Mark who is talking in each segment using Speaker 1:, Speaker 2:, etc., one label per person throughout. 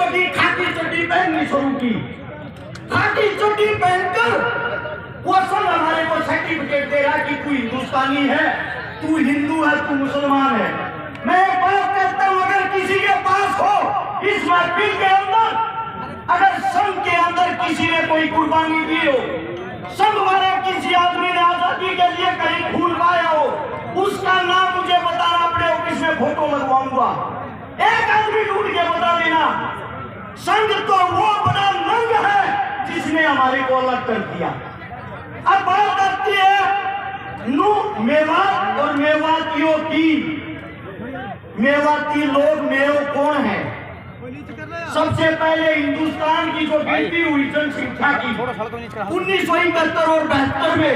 Speaker 1: चोटी खाकी चोटी पहननी शुरू की। खाकी चोटी पहनकर वो सब हमारे को सर्टिफिकेट दे रहा कि तू हिंदुस्तानी है, तू हिंदू है, तू मुसलमान है। मैं एक बात कहता हूं, अगर किसी के पास हो इस महफिल के अंदर, अगर संघ के अंदर किसी ने कोई कुर्बानी दी हो, संघ वाले किसी आदमी ने आजादी के लिए कहीं खून पाया हो, उसका नाम मुझे बताना, अपने ऑफिस में फोटो लगवाऊंगा। एक आदमी ढूंढ के बता देना। संघ तो वो बड़ा नंग है जिसने हमारे को अलग कर दिया। अब बात आती है मेवात और मेवातियों की। मेवाती लोग मेव कौन है? सबसे पहले हिंदुस्तान की जो गिनती हुई जनसंख्या की 1971 और 72 में,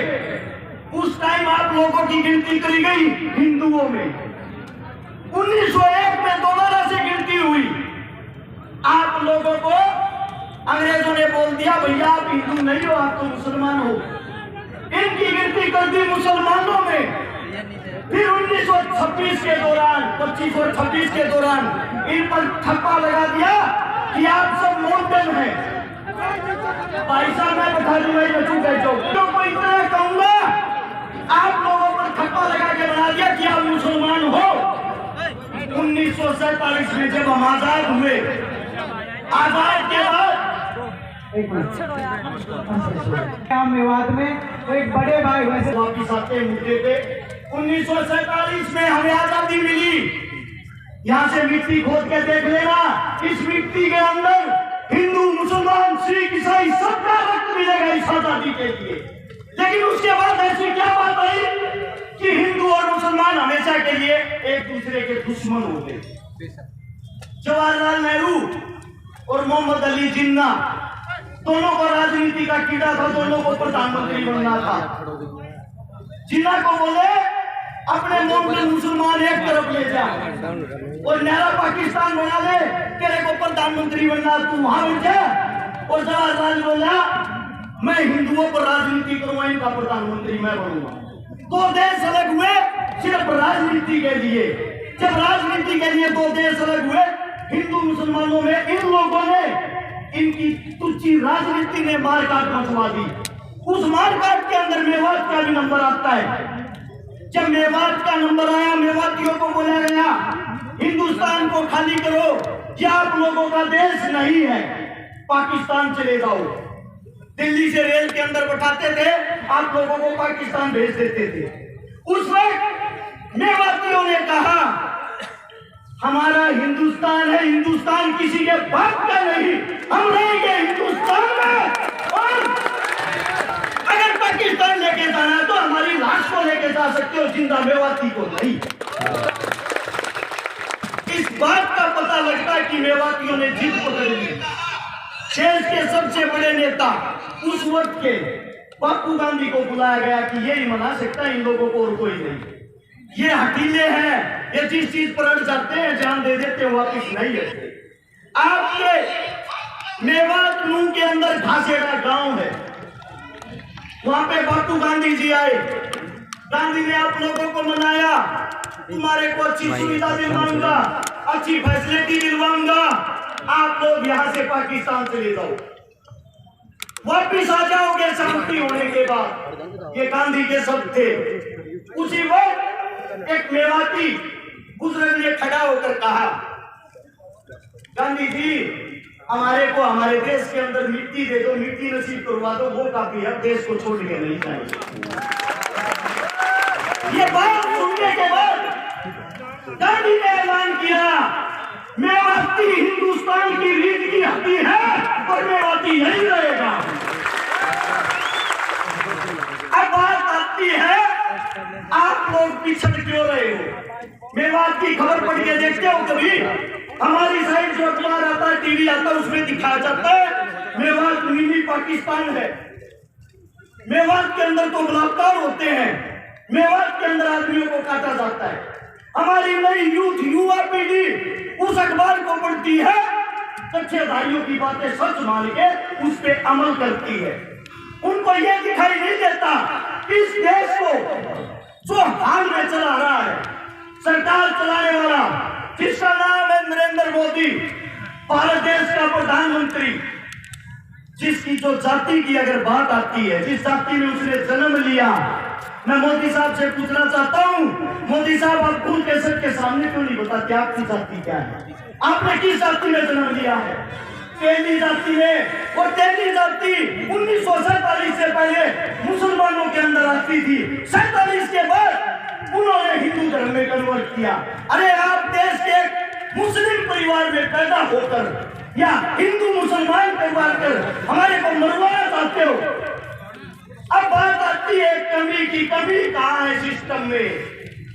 Speaker 1: उस टाइम आप लोगों की गिनती करी गई हिंदुओं में। 1901 में दोबारा से गिनती हुई। आप लोगों को अंग्रेजों ने बोल दिया भैया आप हिंदू नहीं हो, आप तो मुसलमान हो। इनकी गिनती कर दी मुसलमानों में। फिर 1926 के दौरान, 25 और 26 के दौरान इन पर ठप्पा लगा दिया कि आप सब मोमडन हैं। भाई साहब मैं बता दूंगा तो कोई इतना कहूंगा, आप लोगों पर ठप्पा लगा के बना दिया कि आप मुसलमान हो। 1947 में जब हम आजाद हुए, आजाद के बाद
Speaker 2: मेवात में तो एक बड़े भाई वैसे
Speaker 1: वापिस आते मुद्दे पे, 1947 में हमें आजादी मिली। यहाँ से मिट्टी खोद के देख लेना, इस मिट्टी के अंदर हिंदू, मुसलमान, सिख, ईसाई सबका रक्त मिलेगा इस आजादी के लिए। लेकिन उसके बाद ऐसी क्या बात आई कि हिंदू और मुसलमान हमेशा के लिए एक दूसरे के दुश्मन हो गए। जवाहरलाल नेहरू और मोहम्मद अली जिन्ना दोनों को राजनीति का कीड़ा था, दोनों को प्रधानमंत्री बनना था। जिन्ना को बोले अपने मोमडन मुसलमान एक तरफ ले जा और नया पाकिस्तान बना ले, तेरे को प्रधानमंत्री बनना, तू वहां बैठ जा। और जवाहरलाल बोला मैं हिंदुओं पर राजनीति करूंगा, इनका प्रधानमंत्री मैं बनूंगा। दो देश अलग हुए सिर्फ राजनीति के लिए। जब राजनीति के लिए दो देश अलग हुए, हिंदू मुसलमानों में इन लोगों ने, इनकी तुच्छी राजनीति ने मारकाट मचवा दी। उस मारकाट के अंदर मेवात का भी नंबर आता है। जब मेवात का नंबर आया, मेवातियों को बोला गया हिंदुस्तान को खाली करो, क्या आप लोगों का देश नहीं है, पाकिस्तान चले जाओ। दिल्ली से रेल के अंदर बैठाते थे, आप लोगों को पाकिस्तान भेज देते थे। उस वक्त मेवातियों ने कहा हमारा हिंदुस्तान है, हिंदुस्तान किसी के बाप का नहीं, हम रहेंगे हिंदुस्तान में। और अगर पाकिस्तान लेके जाना है तो हमारी लाश को लेके जा सकते हो, जिंदा मेवाती को नहीं। इस बात का पता लगता है कि मेवातियों ने जिद पकड़ ली। देश के सबसे बड़े नेता उस वक्त के बापू गांधी को बुलाया गया कि ये ही मना सकता है इन लोगों को और कोई नहीं। ये हकीले हैं, ये जिस चीज पर अड़ जाते हैं जान दे देते हैं, वापिस नहीं है। आपके मेवात नूह के अंदर घासेड़ा गांव है, वहां पे बापू गांधी जी आए। गांधी ने आप लोगों को मनाया, तुम्हारे को अच्छी सुविधा दिलवाऊंगा, अच्छी फैसिलिटी दिलवाऊंगा, आप लोग यहाँ से पाकिस्तान चले जाओ, वापिस आ जाओगे शांति होने के बाद। ये गांधी के शब्द थे। उसी वक्त एक मेवाती गुजर ने खड़ा होकर कहा गांधी जी हमारे को हमारे देश के अंदर मिट्टी दे दो, मिट्टी नसीब करवा दो, वो काफी है, देश को छोड़ के नहीं चाहिए। ये बात सुनने के बाद गांधी ने ऐलान किया मेवाती हिंदुस्तान की रीढ़ की हड्डी है और मेवाती यही रहेगा। अब बात आती है आप लोग पिछड़ क्यों रहे हो? मेवात की खबर पढ़ के देखते हो कभी? हमारी साइड जो अखबार आता है, टीवी आता है, उसमें दिखाया जाता है मेवात मिनी पाकिस्तान है। मेवात के अंदर तो बलात्कार होते हैं, मेवात के अंदर आदमियों को काटा जाता है। हमारी नई यूथ, युवा पीढ़ी उस अखबार को पढ़ती है, सच्चे भाइयों की बातें सच मान के उस पर अमल करती है। उनको यह दिखाई नहीं देता इस देश को जो हाल में चला रहा है, सरकार चलाने वाला जिसका नाम है नरेंद्र मोदी, भारत देश का प्रधानमंत्री जिसकी जो जाति की अगर बात आती है, जिस जाति में उसने जन्म लिया, मैं मोदी साहब से पूछना चाहता हूं, मोदी साहब आप खुल के सबके सामने क्यों नहीं बताते आपकी जाति क्या है? आपने किस जाति में जन्म लिया है? तेली जाति में। और तेली जाति 1947 से पहले मुसलमानों के अंदर आती थी, 47 के बाद उन्होंने हिंदू धर्म में कन्वर्ट किया। अरे आप देश के एक मुस्लिम परिवार में पैदा होकर या हिंदू मुसलमान परिवार कर हमारे को मरवाना चाहते हो। अब बात आती है कमी की। कमी कहाँ है सिस्टम में?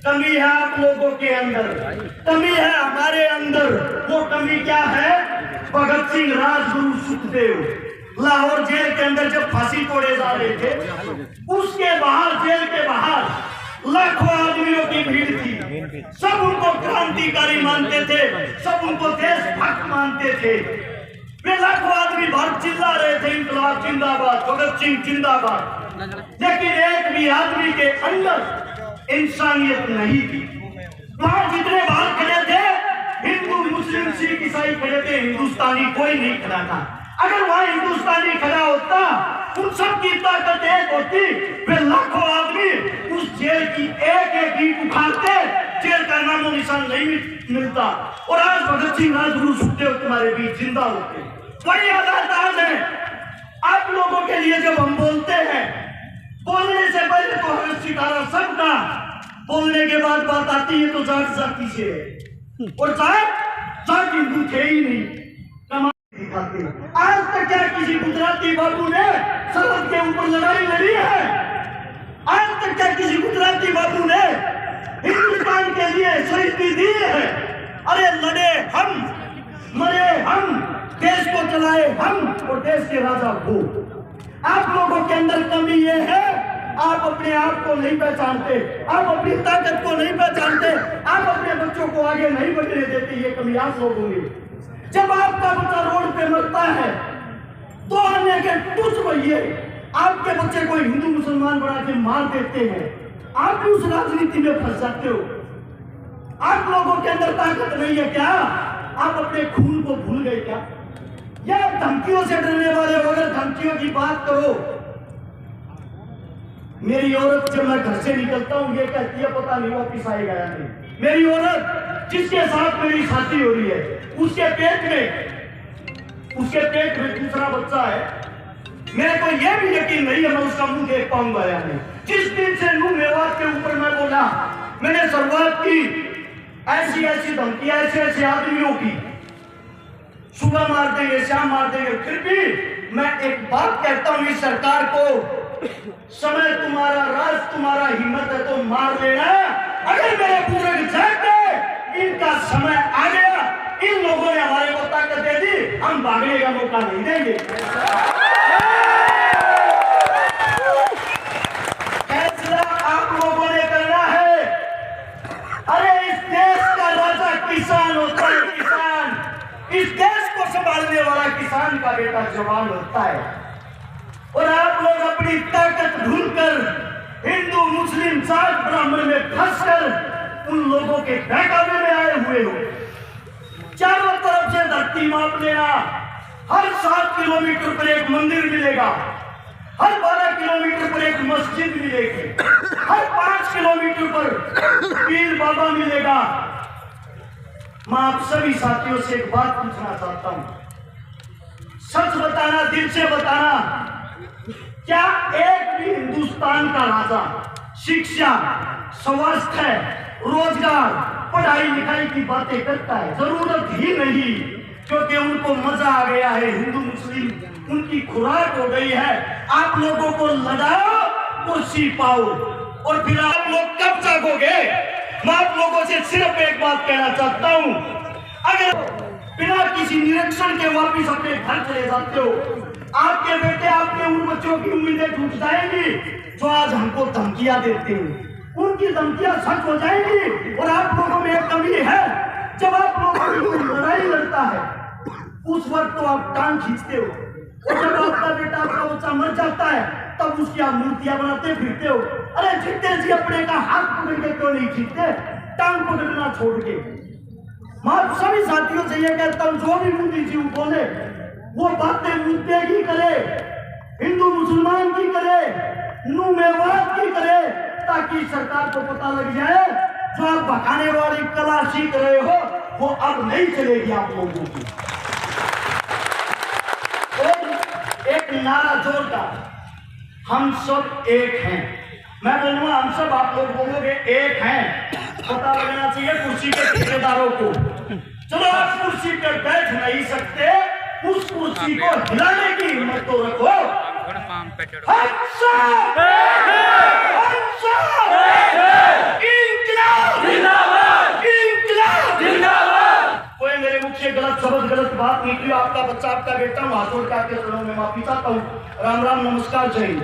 Speaker 1: कमी है आप लोगों के अंदर, कमी है हमारे अंदर। वो कमी क्या है? भगत सिंह, राजगुरु, सुखदेव लाहौर जेल के अंदर जब फांसी तोड़े जा रहे थे, उसके बाहर, जेल के बाहर लाखों आदमियों की भीड़ थी। सब उनको क्रांतिकारी मानते थे, सब उनको देशभक्त मानते थे। वे लाखों आदमी बाहर चिल्ला रहे थे, इंकलाब जिंदाबाद, भगत सिंह जिंदाबाद। लेकिन एक भी आदमी के अंदर इंसानियत नहीं थी। वहां जितने बाहर खड़े थे, हिंदू, मुस्लिम, सिख, ईसाई खड़े थे, हिंदुस्तानी कोई नहीं खड़ा था। अगर वहां हिंदुस्तानी खड़ा होता, उन सब की ताकत एक होती, वे लाखों आदमी उस जेल की एक एक ईंट उखाड़ते, जेल का नामो निशान नहीं मिलता। और आज भगत सिंह, राजगुरु, सुखदेव तुम्हारे बीच जिंदा होते। वही हालात आज है आप लोगों के लिए। जब हम बोलते हैं, बोलने से पहले तो हमें सितारा सबका, बोलने के बाद बात आती है तो जाट जाति से है। और जाट हिंदू थे ही नहीं, दिखाते। आज तक क्या किसी गुजराती बाबू ने सरहद के ऊपर लड़ाई लड़ी है? आज तक क्या किसी गुजराती बाबू ने हिंदुस्तान के लिए शहीदी दी है? अरे लड़े हम, मरे हम, देश को चलाए हम और देश के राजा वो। आप लोगों के अंदर कमी ये है, आप अपने आप को नहीं पहचानते, आप अपनी ताकत को नहीं पहचानते, आप अपने बच्चों को आगे नहीं बढ़ने देते। ये कमी आप लोगों में। जब आपका बच्चा रोड पे मरता है तो अन्य के तुच्छ भैये आपके बच्चे को हिंदू मुसलमान बना के मार देते हैं। आप भी उस राजनीति में फंस जाते हो। आप लोगों के अंदर ताकत नहीं है क्या? आप अपने खून को भूल गए क्या? या आप धमकियों से डरने वाले हो? अगर धमकियों की बात करो, मेरी औरत जब मैं घर से निकलता हूं ये कहती है पता नहीं वापिस आएगा या नहीं। मेरी औरत जिसके साथ मेरी शादी हो रही है, उसके पेट में दूसरा बच्चा है। मेरे को यह भी यकीन नहीं है मैं उसका मुंह देख पाऊंगा या नहीं। जिस दिन से नूह मेवात के ऊपर मैं बोला, मैंने शुरुआत की ऐसी ऐसी धमकियां ऐसे ऐसे आदमियों की, सुबह मार देंगे, शाम मार देंगे। फिर भी मैं एक बात कहता हूं इस सरकार को, समय तुम्हारा, राज तुम्हारा, हिम्मत है तो मार लेना। अगर मेरे बुजुर्ग जाग गए, इनका समय आ गया, इन लोगों ने हमारे को ताकत दे दी, हम भागने का मौका नहीं देंगे। फैसला आप लोगों ने करना है। अरे इस देश का राजा किसान होता है, किसान। इस देश को संभालने वाला किसान का बेटा जवान होता है। और आप लोग अपनी ताकत भूलकर हिंदू, मुस्लिम, जाट, ब्राह्मण में फंसकर उन लोगों के बहकावे में आए हुए हो। चारों तरफ से धरती माप लेना। हर 7 किलोमीटर पर एक मंदिर मिलेगा, हर 12 किलोमीटर पर एक मस्जिद मिलेगी, हर 5 किलोमीटर पर पीर बाबा मिलेगा। मैं आप सभी साथियों से एक बात पूछना चाहता हूं, सच बताना, दिल से बताना, क्या एक भी हिंदुस्तान का राजा शिक्षा, स्वास्थ्य, रोजगार, पढ़ाई लिखाई की बातें करता है? जरूरत ही नहीं, क्योंकि उनको मजा आ गया है। हिंदू मुस्लिम उनकी खुराक हो गई है। आप लोगों को लड़ाओ, कुर्सी पाओ, और फिर आप लोग कब जागोगे? मैं आप लोगों से सिर्फ एक बात कहना चाहता हूं, अगर बिना किसी निरीक्षण के वापिस अपने घर चले जाते हो, आपके बेटे, आपके उन बच्चों की उम्मीदें टूट जाएंगी जो आज हमको धमकियां देते हैं। उनकी धमकियां सच हो जाएंगी। और आप लोगों में एक कमी है, जब आप लोगों की कोई लड़ाई लड़ता है उस वक्त तो आप टांग खींचते हो, और जब आपका बेटा, आपका बच्चा मर जाता है तब उसकी आप मूर्तियां बनाते फिरते हो। अरे जितने जी अपने का हाथ पकड़ के क्यों नहीं खींचते, टांग पकड़ना छोड़ के। मैं सभी साथियों से यह कहता हूं, जो भी मोदी जी बोले वो बातें मुद्दे की करे, हिंदू मुसलमान की करे, नू मेवात की करे, ताकि सरकार को पता लग जाए जो आप भगाने वाली कला सीख रहे हो वो अब नहीं चलेगी आप लोगों की। और एक नारा जोरदार, हम सब एक हैं। मैं बोलूंगा हम सब, आप लोग बोलोगे एक हैं। पता लगना चाहिए कुर्सी के ठेकेदारों को। चलो आप कुर्सी पर बैठ नहीं सकते, उस कुर्सी को हिलाने की हिम्मत तो रखो। कोई मेरे मुख से गलत शब्द गलत बात निकली, आपका बच्चा आपका बेटा, हाथ जोड़ के आपके चरणों में माफी चाहता हूँ। राम राम, नमस्कार, जय हिंद।